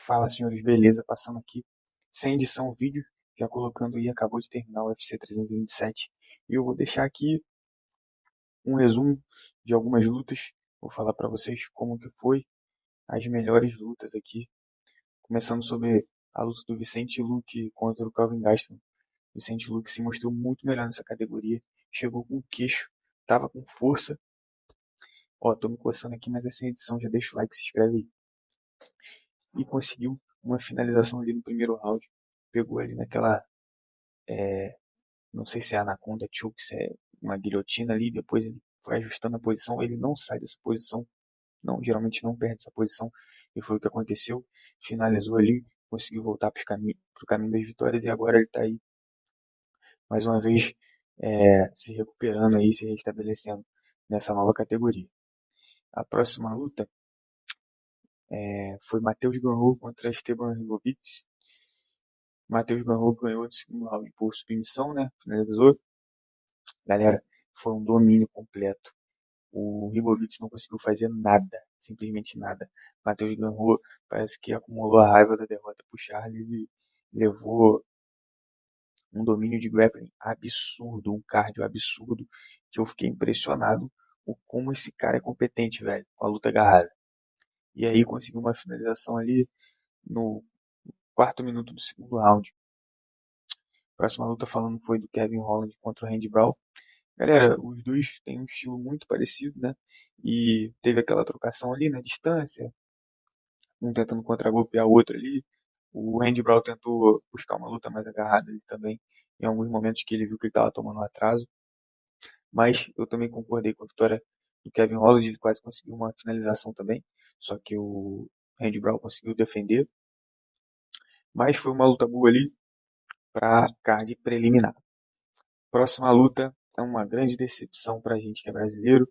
Fala, senhores, beleza? Passando aqui sem edição o vídeo, já colocando aí, acabou de terminar o UFC 327 e eu vou deixar aqui um resumo de algumas lutas. Vou falar para vocês como que foi as melhores lutas aqui, começando sobre a luta do Vicente Luque contra o Kelvin Gastelum. Vicente Luque se mostrou muito melhor nessa categoria, chegou com queixo, tava com força. Ó, tô me coçando aqui, mas é sem edição, já deixa o like, se inscreve aí. E conseguiu uma finalização ali no primeiro round. Pegou ali naquela, não sei se é Anaconda Choke, se é uma guilhotina ali, depois ele foi ajustando a posição, ele não sai dessa posição, não, geralmente não perde essa posição, e foi o que aconteceu, finalizou ali, conseguiu voltar para o caminho das vitórias, e agora ele está aí, mais uma vez, se recuperando aí, se restabelecendo nessa nova categoria. A próxima luta foi Matheus Gamrot contra Esteban Ribovics. Matheus Gamrot ganhou no segundo round por submissão, né? Finalizou. Galera, foi um domínio completo. O Ribovics não conseguiu fazer nada, simplesmente nada. Matheus Gamrot parece que acumulou a raiva da derrota pro Charles e levou um domínio de grappling absurdo, um cardio absurdo, que eu fiquei impressionado o como esse cara é competente, velho, com a luta agarrada. E aí conseguiu uma finalização ali no quarto minuto do segundo round. A próxima luta falando foi do Kevin Holland contra o Randy Brown. Galera, os dois têm um estilo muito parecido, né? E teve aquela trocação ali na distância, um tentando contragolpear o outro ali. O Randy Brown tentou buscar uma luta mais agarrada ali também, em alguns momentos que ele viu que ele estava tomando um atraso. Mas eu também concordei com a vitória do Kevin Holland, ele quase conseguiu uma finalização também, só que o Randy Brown conseguiu defender. Mas foi uma luta boa ali para card preliminar. Próxima luta é uma grande decepção para a gente que é brasileiro.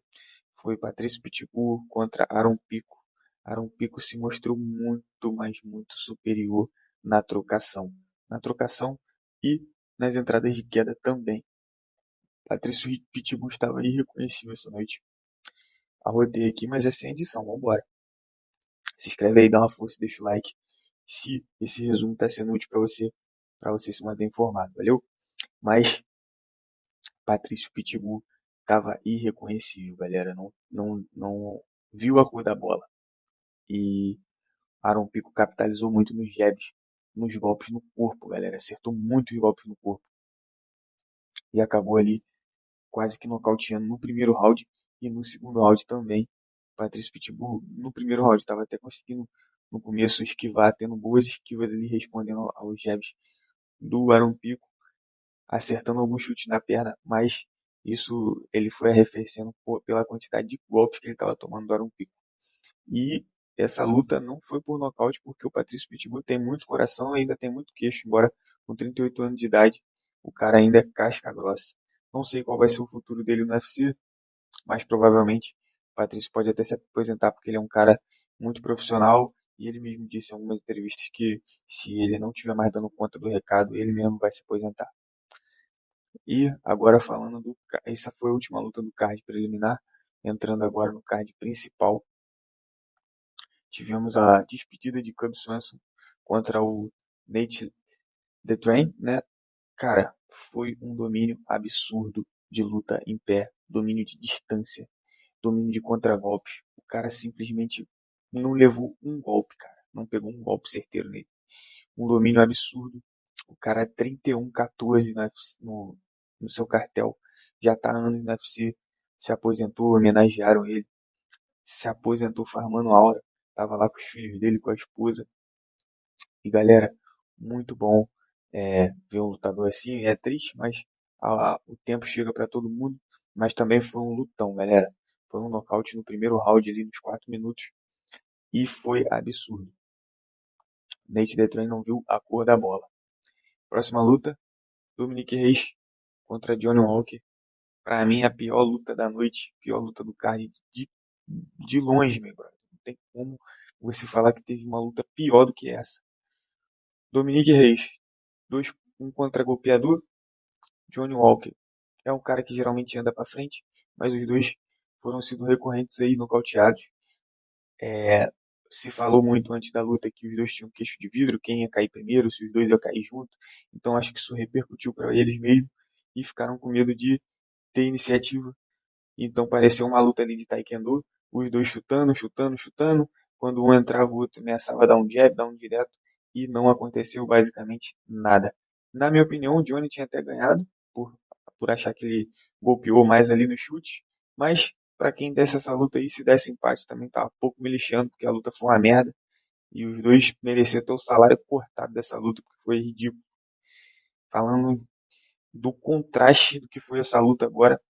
Foi Patrício Pitbull contra Aaron Pico. Aaron Pico se mostrou muito, mas muito superior na trocação. Na trocação e nas entradas de queda também. Patrício Pitbull estava irreconhecível essa noite. Arrotei aqui, mas é sem edição, vambora. Se inscreve aí, dá uma força, deixa o like. Se esse resumo está sendo útil para você se manter informado, valeu? Mas Patrício Pitbull estava irreconhecível, galera. Não viu a cor da bola. E Aaron Pico capitalizou muito nos jabs, nos golpes no corpo, galera. Acertou muito os golpes no corpo. E acabou ali quase que nocauteando no primeiro round e no segundo round também. Patrício Pitbull, no primeiro round, estava até conseguindo no começo esquivar, tendo boas esquivas ali, respondendo aos jabs do Aaron Pico, acertando algum chute na perna, mas isso ele foi arrefecendo pela quantidade de golpes que ele estava tomando do Aaron Pico. E essa luta não foi por nocaute, porque o Patrício Pitbull tem muito coração e ainda tem muito queixo, embora com 38 anos de idade, o cara ainda é casca grossa. Não sei qual vai ser o futuro dele no UFC, mas provavelmente o Patrício pode até se aposentar, porque ele é um cara muito profissional e ele mesmo disse em algumas entrevistas que se ele não estiver mais dando conta do recado, ele mesmo vai se aposentar. E agora falando essa foi a última luta do card preliminar, entrando agora no card principal. Tivemos a despedida de Cub Swanson contra o Nate The Train, né? Cara, foi um domínio absurdo de luta em pé, domínio de distância, domínio de contragolpes. O cara simplesmente não levou um golpe, cara. Não pegou um golpe certeiro nele. Um domínio absurdo. O cara é 31-14 no seu cartel. Já tá anos no UFC. Se aposentou, homenagearam ele. Se aposentou farmando aura. Tava lá com os filhos dele, com a esposa. E galera, muito bom ver um lutador assim. É triste, mas o tempo chega para todo mundo. Mas também foi um lutão, galera. Foi um nocaute no primeiro round ali nos 4 minutos. E foi absurdo. Nate Detroit não viu a cor da bola. Próxima luta, Dominic Reis contra Johnny Walker. Pra mim, a pior luta da noite, pior luta do card de longe, meu brother. Não tem como você falar que teve uma luta pior do que essa. Dominic Reis, um contra-golpeador. Johnny Walker é um cara que geralmente anda pra frente, mas os dois foram sido recorrentes aí nocauteados. Se falou muito antes da luta que os dois tinham queixo de vidro, quem ia cair primeiro, se os dois iam cair junto. Então acho que isso repercutiu para eles mesmo e ficaram com medo de ter iniciativa. Então pareceu uma luta ali de taekwondo, os dois chutando, chutando, chutando. Quando um entrava, o outro ameaçava dar um jab, dar um direto, e não aconteceu basicamente nada. Na minha opinião, o Johnny tinha até ganhado, por, por achar que ele golpeou mais ali no chute, mas para quem desse essa luta aí, se desse empate, também tava pouco me lixando, porque a luta foi uma merda, e os dois mereciam ter o salário cortado dessa luta, porque foi ridículo. Falando do contraste do que foi essa luta agora,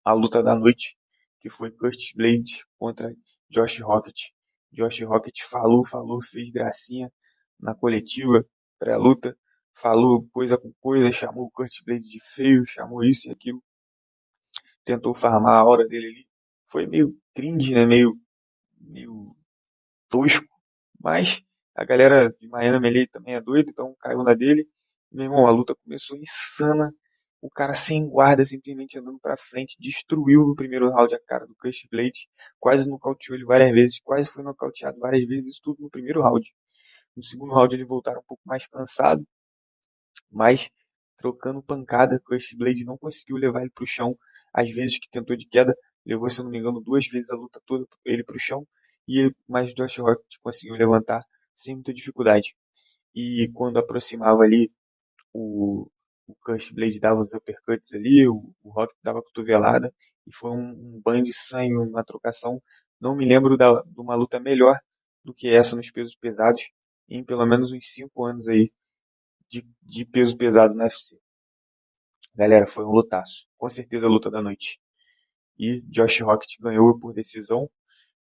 a luta da noite, que foi Curtis Blade contra Josh Rocket. Josh Rocket falou, falou, fez gracinha na coletiva pré-luta, falou coisa com coisa, chamou o Curtis Blade de feio, chamou isso e aquilo, tentou farmar a hora dele ali. Foi meio cringe, né? Meio tosco, mas a galera de Miami ali também é doida, então caiu na dele. Meu irmão, a luta começou insana. O cara sem guarda, simplesmente andando pra frente, destruiu no primeiro round a cara do Cush Blade, quase nocauteou ele várias vezes, quase foi nocauteado várias vezes, isso tudo no primeiro round. No segundo round ele voltaram um pouco mais cansado, mas trocando pancada, Cush Blade não conseguiu levar ele pro chão. Às vezes que tentou de queda, levou, se eu não me engano, duas vezes a luta toda ele pro chão, e ele, mas Josh Rocket conseguiu levantar sem muita dificuldade. E quando aproximava ali o, o Cush Blade dava os uppercuts ali, o Rock dava a cotovelada, e foi um banho de sangue na trocação. Não me lembro de uma luta melhor do que essa nos pesos pesados, em pelo menos uns 5 anos aí de peso pesado no UFC. Galera, foi um lutaço. Com certeza a luta da noite. E Josh Rocket ganhou por decisão,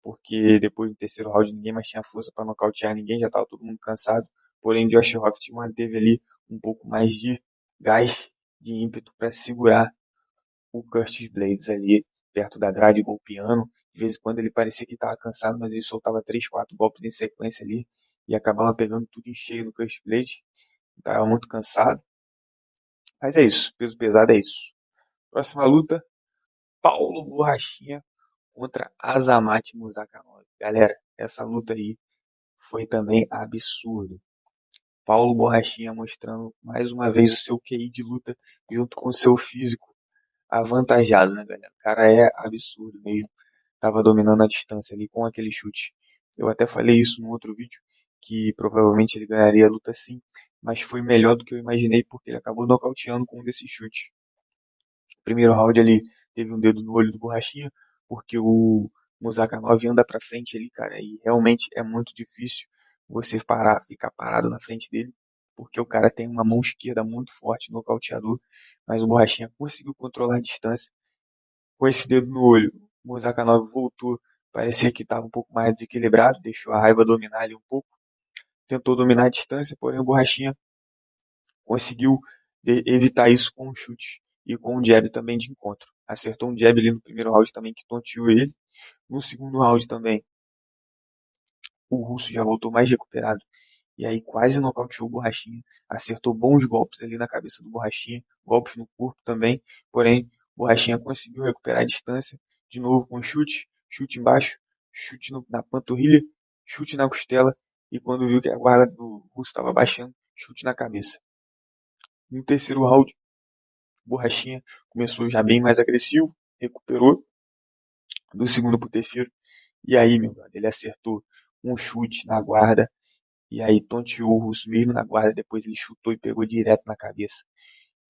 porque depois do terceiro round ninguém mais tinha força para nocautear ninguém, já estava todo mundo cansado. Porém, Josh Rocket manteve ali um pouco mais de gás, de ímpeto para segurar o Curtis Blades ali perto da grade, golpeando. De vez em quando ele parecia que estava cansado, mas ele soltava 3, 4 golpes em sequência ali e acabava pegando tudo em cheio no Curtis Blades. Estava muito cansado. Mas é isso, peso pesado é isso. Próxima luta, Paulo Borrachinha contra Azamat Musakanov. Galera, essa luta aí foi também absurdo. Paulo Borrachinha mostrando mais uma vez o seu QI de luta junto com o seu físico avantajado, né, galera? O cara é absurdo mesmo. Tava dominando a distância ali com aquele chute. Eu até falei isso no outro vídeo, que provavelmente ele ganharia a luta sim, mas foi melhor do que eu imaginei porque ele acabou nocauteando com um desses chutes. Primeiro round ali teve um dedo no olho do Borrachinha, porque o Musakanov anda pra frente ali, cara, e realmente é muito difícil você parar, ficar parado na frente dele, porque o cara tem uma mão esquerda muito forte, nocauteador, mas o Borrachinha conseguiu controlar a distância com esse dedo no olho. O Musakanov voltou, parecia que estava um pouco mais desequilibrado, deixou a raiva dominar ali um pouco, tentou dominar a distância, porém o Borrachinha conseguiu evitar isso com um chute e com um jab também de encontro. Acertou um jab ali no primeiro round também que tonteou ele. No segundo round também, o russo já voltou mais recuperado. E aí quase nocauteou o Borrachinha. Acertou bons golpes ali na cabeça do Borrachinha. Golpes no corpo também. Porém, o Borrachinha conseguiu recuperar a distância. De novo com chute. Chute embaixo. Chute na panturrilha. Chute na costela. E quando viu que a guarda do russo estava baixando, chute na cabeça. No terceiro round, Borrachinha começou já bem mais agressivo, recuperou do segundo para o terceiro. E aí, meu brother, ele acertou um chute na guarda. E aí tonteou o russo mesmo na guarda. Depois ele chutou e pegou direto na cabeça.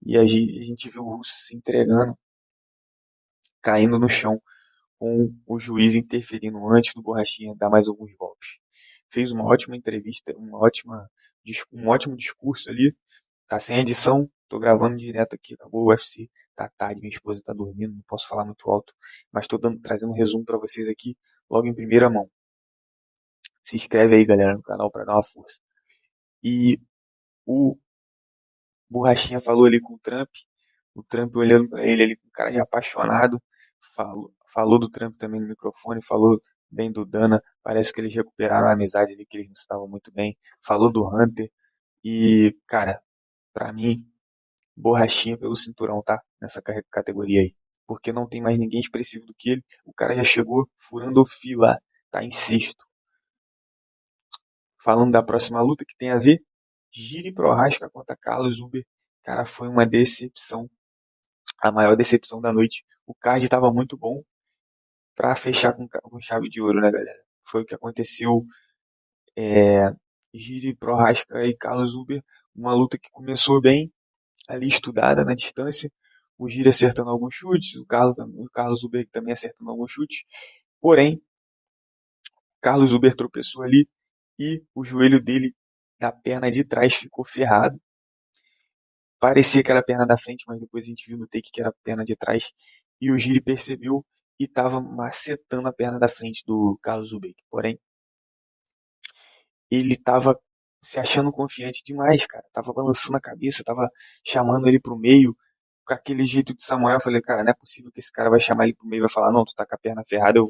E a gente viu o russo se entregando, caindo no chão, com o juiz interferindo antes do Borrachinha dar mais alguns golpes. Fez uma ótima entrevista, um ótimo discurso ali. Tá sem edição, tô gravando direto aqui, acabou o UFC, tá tarde, minha esposa tá dormindo, não posso falar muito alto, mas tô trazendo um resumo pra vocês aqui, logo em primeira mão. Se inscreve aí, galera, no canal pra dar uma força. E o Borrachinha falou ali com o Trump olhando pra ele ali com cara de apaixonado, falou do Trump também no microfone, falou bem do Dana, parece que eles recuperaram a amizade ali, que eles não estavam muito bem, falou do Hunter, e, cara, pra mim, Borrachinha pelo cinturão, tá? Nessa categoria aí. Porque não tem mais ninguém expressivo do que ele. O cara já chegou furando o fila, tá em sexto. falando da próxima luta que tem a ver, Jiri Prochazka contra Carlos Uber. Cara, foi uma decepção, a maior decepção da noite. O card estava muito bom para fechar com chave de ouro, né, galera? Foi o que aconteceu. Jiri Prochazka e Carlos Uber, uma luta que começou bem, ali estudada na distância. O Jiri acertando alguns chutes, o Carlos Uber também acertando alguns chutes. Porém, Carlos Uber tropeçou ali e o joelho dele da perna de trás ficou ferrado. Parecia que era a perna da frente, mas depois a gente viu no take que era a perna de trás. E o Giri percebeu e estava macetando a perna da frente do Carlos Zubeck. Porém, ele estava se achando confiante demais, cara. Tava balançando a cabeça, tava chamando ele pro meio. Com aquele jeito de Samuel, eu falei, cara, não é possível que esse cara vai chamar ele pro meio e vai falar, não, tu tá com a perna ferrada,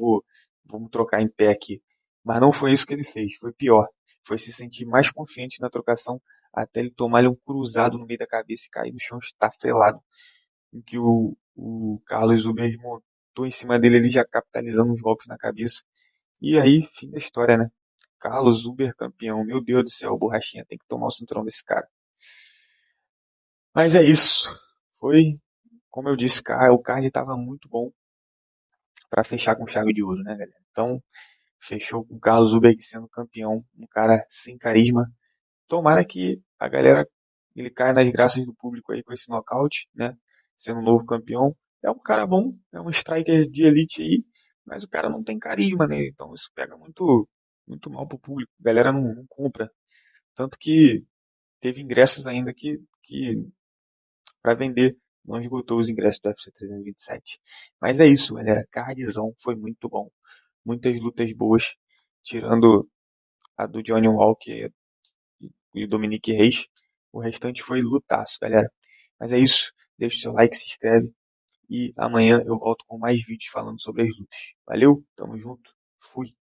vamos trocar em pé aqui. Mas não foi isso que ele fez, foi pior. Foi se sentir mais confiante na trocação até ele tomar-lhe um cruzado no meio da cabeça e cair no chão estafelado, em que o Carlos Uber montou em cima dele, ele já capitalizando os golpes na cabeça. E aí, fim da história, né? Carlos Uber campeão. Meu Deus do céu, borrachinha tem que tomar o cinturão desse cara. Mas é isso. Foi, como eu disse, cara, o card estava muito bom para fechar com chave de ouro, né, galera? Então, fechou com o Carlos Uber sendo campeão, um cara sem carisma. Tomara que a galera ele caia nas graças do público aí com esse nocaute, né? Sendo um novo campeão. É um cara bom, é um striker de elite aí, mas o cara não tem carisma, né? Então isso pega muito, muito mal pro público. A galera não compra. Tanto que teve ingressos ainda que para vender. Não esgotou os ingressos do UFC 327. Mas é isso, galera. Cardzão foi muito bom. Muitas lutas boas, tirando a do Johnny Walker e o Dominique Reis. O restante foi lutaço, galera. Mas é isso. Deixa o seu like, se inscreve. E amanhã eu volto com mais vídeos falando sobre as lutas. Valeu, tamo junto. Fui.